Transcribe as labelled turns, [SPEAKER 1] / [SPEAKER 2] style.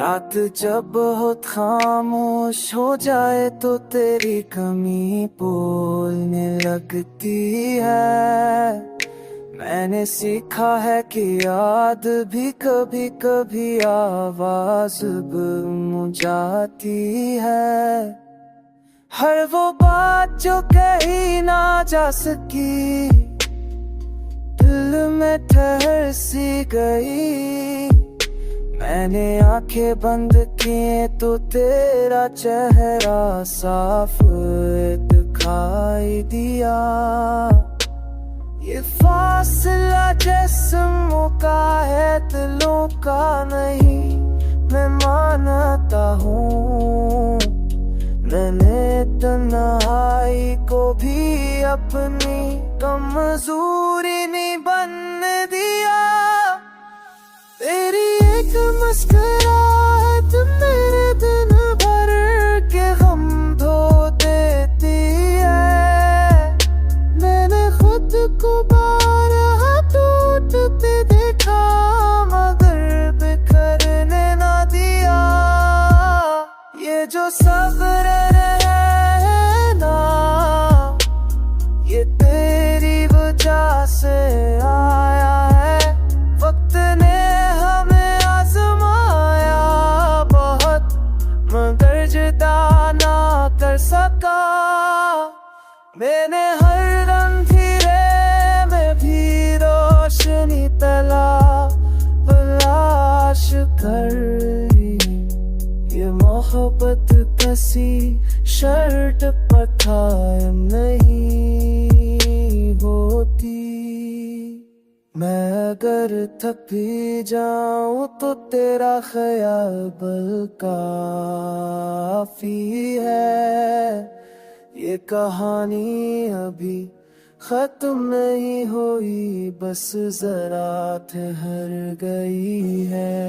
[SPEAKER 1] रात जब बहुत खामोश हो जाए तो तेरी कमी बोलने लगती है। मैंने सीखा है कि याद भी कभी कभी आवाज गुम जाती है। हर वो बात जो कही ना जा सकी दिल में ठहर सी गई। मैंने आंखें बंद किए तो तेरा चेहरा साफ दिखाई दिया। ये फासला जिस्मों का है दिलों का नहीं, मैं मानता हूँ। मैंने तन्हाई को भी अपनी कमजोरी नहीं बनने दिया। तेरी एक मुस्कुराहट मेरे दिन भर के गम धो देती है। मैंने खुद को बारहा टूटते देखा मगर बिखरने ना दिया। ये जो सब्र है ना ये तेरी वजह से आया है। वक्त ने हमें आजमाया बहुत मगर जुदा ना कर सका। मैंने हर अंधेरे में भी रोशनी तलाश कर ली। ये मोहब्बत कसी शर्ट पर कायम नहीं होती। मैं अगर थक भी जाऊं तो तेरा ख्याल बल काफी है। ये कहानी अभी खत्म नहीं हुई बस जरा ठहर गई है।